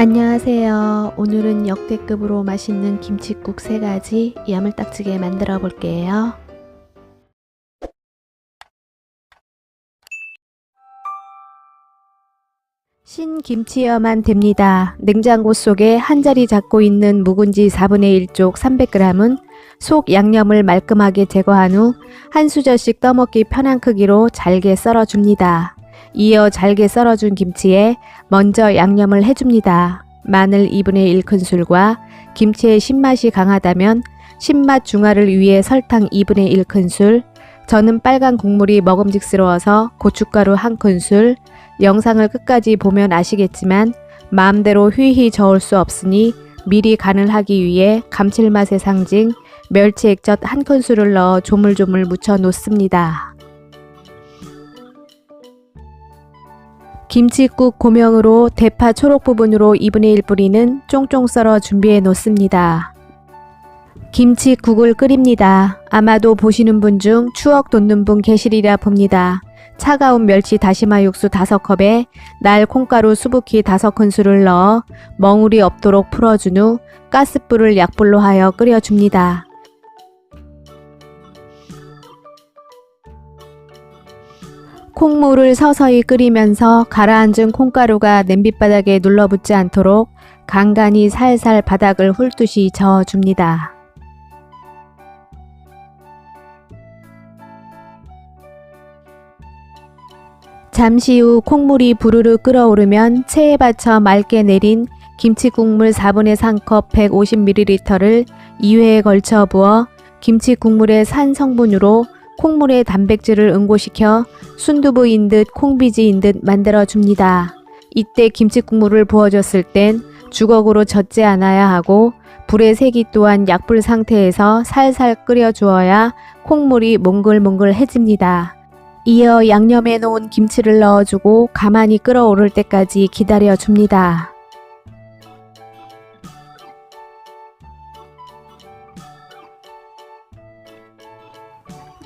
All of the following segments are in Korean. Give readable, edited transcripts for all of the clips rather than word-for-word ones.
안녕하세요. 오늘은 역대급으로 맛있는 김칫국 3가지 야물딱지게 만들어 볼게요. 신김치여만 됩니다. 냉장고 속에 한 자리 잡고 있는 묵은지 4분의 1쪽 300g은 속 양념을 말끔하게 제거한 후 한 수저씩 떠먹기 편한 크기로 잘게 썰어줍니다. 이어 잘게 썰어준 김치에 먼저 양념을 해줍니다. 마늘 2분의 1큰술과 김치의 신맛이 강하다면 신맛 중화를 위해 설탕 2분의 1큰술, 저는 빨간 국물이 먹음직스러워서 고춧가루 1큰술, 영상을 끝까지 보면 아시겠지만 마음대로 휘휘 저을 수 없으니 미리 간을 하기 위해 감칠맛의 상징 멸치 액젓 1큰술을 넣어 조물조물 묻혀 놓습니다. 김칫국 고명으로 대파 초록 부분으로 2분의 1 뿌리는 쫑쫑 썰어 준비해 놓습니다. 김칫국을 끓입니다. 아마도 보시는 분 중 추억 돋는 분 계시리라 봅니다. 차가운 멸치 다시마 육수 5컵에 날 콩가루 수북히 5큰술을 넣어 멍울이 없도록 풀어준 후 가스불을 약불로 하여 끓여줍니다. 콩물을 서서히 끓이면서 가라앉은 콩가루가 냄비바닥에 눌러붙지 않도록 간간히 살살 바닥을 훑듯이 저어줍니다. 잠시 후 콩물이 부르르 끓어오르면 체에 받쳐 맑게 내린 김치국물 4분의 3컵 150ml를 2회에 걸쳐 부어 김치국물의 산 성분으로 콩물의 단백질을 응고시켜 순두부인 듯 콩비지인 듯 만들어줍니다. 이때 김치국물을 부어줬을 땐 주걱으로 젓지 않아야 하고 불의 세기 또한 약불 상태에서 살살 끓여주어야 콩물이 몽글몽글해집니다. 이어 양념해 놓은 김치를 넣어주고 가만히 끓어오를 때까지 기다려줍니다.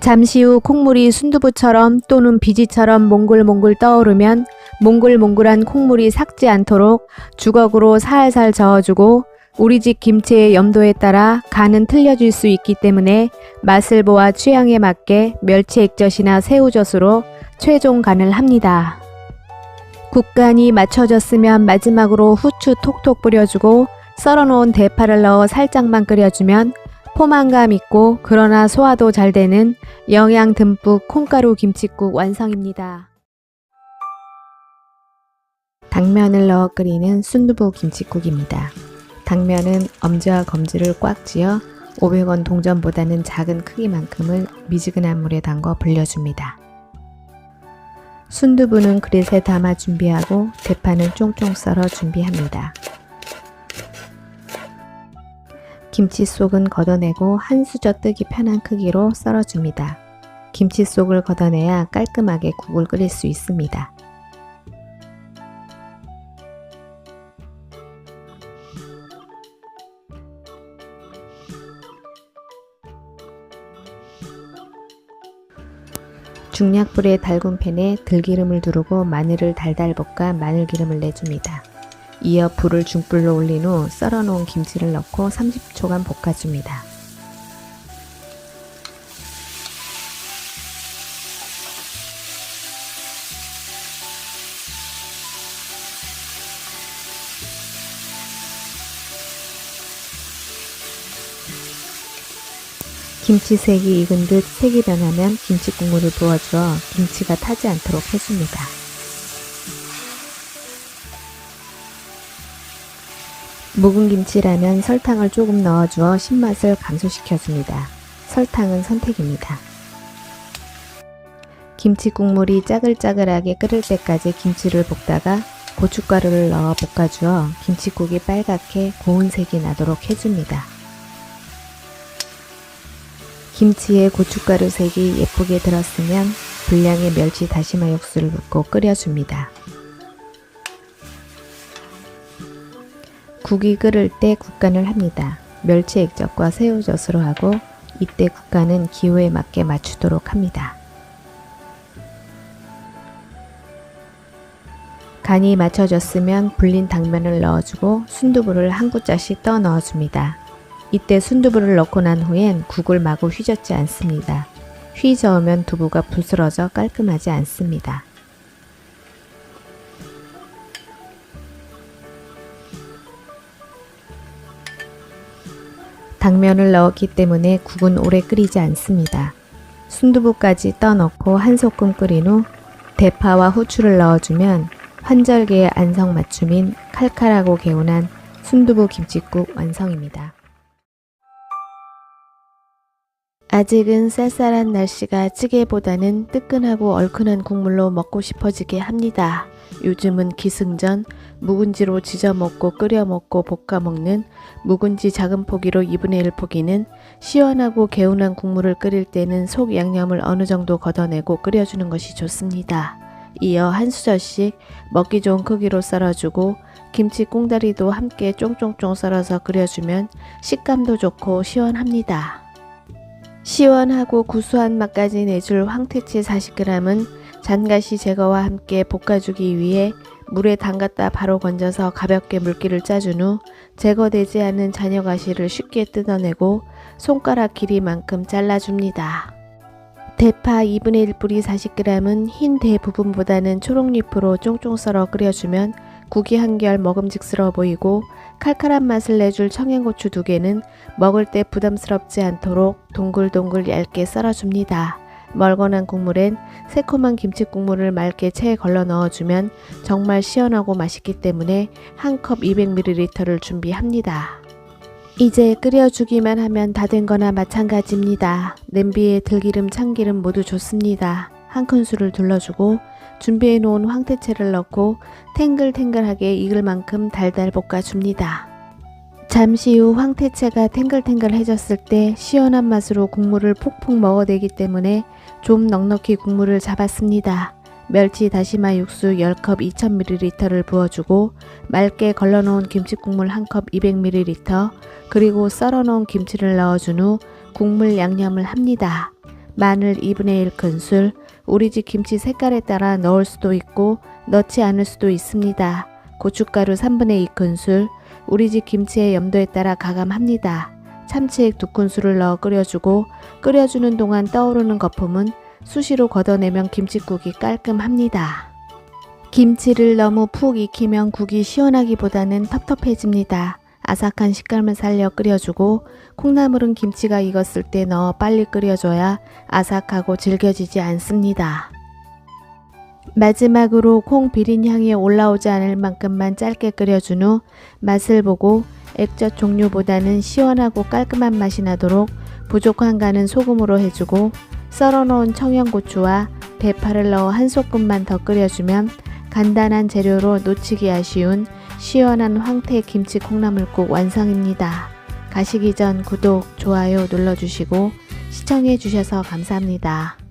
잠시 후 콩물이 순두부처럼 또는 비지처럼 몽글몽글 떠오르면 몽글몽글한 콩물이 삭지 않도록 주걱으로 살살 저어주고 우리 집 김치의 염도에 따라 간은 틀려질 수 있기 때문에 맛을 보아 취향에 맞게 멸치 액젓이나 새우젓으로 최종 간을 합니다. 국간이 맞춰졌으면 마지막으로 후추 톡톡 뿌려주고 썰어놓은 대파를 넣어 살짝만 끓여주면 포만감 있고 그러나 소화도 잘 되는 영양 듬뿍 콩가루 김칫국 완성입니다. 당면을 넣어 끓이는 순두부 김칫국입니다. 당면은 엄지와 검지를 꽉 쥐어 500원 동전보다는 작은 크기만큼을 미지근한 물에 담궈 불려줍니다. 순두부는 그릇에 담아 준비하고 대파는 쫑쫑 썰어 준비합니다. 김치 속은 걷어내고 한 수저 뜨기 편한 크기로 썰어줍니다. 김치 속을 걷어내야 깔끔하게 국을 끓일 수 있습니다. 중약불의 달군 팬에 들기름을 두르고 마늘을 달달 볶아 마늘기름을 내줍니다. 이어 불을 중불로 올린 후 썰어놓은 김치를 넣고 30초간 볶아줍니다. 김치 색이 익은 듯 색이 변하면 김치 국물을 부어주어 김치가 타지 않도록 해줍니다. 묵은 김치라면 설탕을 조금 넣어주어 신맛을 감소시켜줍니다. 설탕은 선택입니다. 김치 국물이 짜글짜글하게 끓을 때까지 김치를 볶다가 고춧가루를 넣어 볶아주어 김치국이 빨갛게 고운 색이 나도록 해줍니다. 김치에 고춧가루 색이 예쁘게 들었으면 분량의 멸치 다시마 육수를 붓고 끓여줍니다. 국이 끓을 때 국간을 합니다. 멸치 액젓과 새우젓으로 하고 이때 국간은 기호에 맞게 맞추도록 합니다. 간이 맞춰졌으면 불린 당면을 넣어주고 순두부를 한 굿짜씩 떠 넣어줍니다. 이때 순두부를 넣고 난 후엔 국을 마구 휘젓지 않습니다. 휘저으면 두부가 부스러져 깔끔하지 않습니다. 당면을 넣었기 때문에 국은 오래 끓이지 않습니다. 순두부까지 떠넣고 한 소끔 끓인 후 대파와 후추를 넣어주면 환절기의 안성맞춤인 칼칼하고 개운한 순두부 김칫국 완성입니다. 아직은 쌀쌀한 날씨가 찌개보다는 뜨끈하고 얼큰한 국물로 먹고 싶어지게 합니다. 요즘은 기승전 묵은지로 지져 먹고 끓여 먹고 볶아 먹는 묵은지 작은 포기로 2분의 1 포기는 시원하고 개운한 국물을 끓일 때는 속 양념을 어느 정도 걷어내고 끓여주는 것이 좋습니다. 이어 한 수저씩 먹기 좋은 크기로 썰어주고 김치 꽁다리도 함께 쫑쫑쫑 썰어서 끓여주면 식감도 좋고 시원합니다. 시원하고 구수한 맛까지 내줄 황태채 40g은 잔가시 제거와 함께 볶아주기 위해 물에 담갔다 바로 건져서 가볍게 물기를 짜준 후 제거되지 않은 잔여가시를 쉽게 뜯어내고 손가락 길이만큼 잘라줍니다. 대파 2분의 1 뿌리 40g은 흰 대 부분보다는 초록잎으로 쫑쫑 썰어 끓여주면 국이 한결 먹음직스러워 보이고 칼칼한 맛을 내줄 청양고추 2개는 먹을 때 부담스럽지 않도록 동글동글 얇게 썰어줍니다. 멀건한 국물엔 새콤한 김치국물을 맑게 체에 걸러 넣어주면 정말 시원하고 맛있기 때문에 한 컵 200ml를 준비합니다. 이제 끓여주기만 하면 다 된 거나 마찬가지입니다. 냄비에 들기름, 참기름 모두 좋습니다. 한 큰술을 둘러주고 준비해 놓은 황태채를 넣고 탱글탱글하게 익을 만큼 달달 볶아줍니다. 잠시 후 황태채가 탱글탱글해졌을 때 시원한 맛으로 국물을 폭폭 먹어대기 때문에 좀 넉넉히 국물을 잡았습니다. 멸치 다시마 육수 10컵 2000ml를 부어주고 맑게 걸러놓은 김치국물 1컵 200ml 그리고 썰어놓은 김치를 넣어준 후 국물 양념을 합니다. 마늘 2분의 1 큰술, 우리 집 김치 색깔에 따라 넣을 수도 있고 넣지 않을 수도 있습니다. 고춧가루 3분의 2 큰술, 우리 집 김치의 염도에 따라 가감합니다. 참치액 2큰술을 넣어 끓여주고 끓여주는 동안 떠오르는 거품은 수시로 걷어내면 김칫국이 깔끔합니다. 김치를 너무 푹 익히면 국이 시원하기보다는 텁텁해집니다. 아삭한 식감을 살려 끓여주고 콩나물은 김치가 익었을 때 넣어 빨리 끓여줘야 아삭하고 질겨지지 않습니다. 마지막으로 콩 비린 향이 올라오지 않을 만큼만 짧게 끓여준 후 맛을 보고 액젓 종류보다는 시원하고 깔끔한 맛이 나도록 부족한 간은 소금으로 해주고 썰어놓은 청양고추와 대파를 넣어 한 소끔만 더 끓여주면 간단한 재료로 놓치기 아쉬운 시원한 황태 김치 콩나물국 완성입니다. 가시기 전 구독, 좋아요 눌러주시고 시청해 주셔서 감사합니다.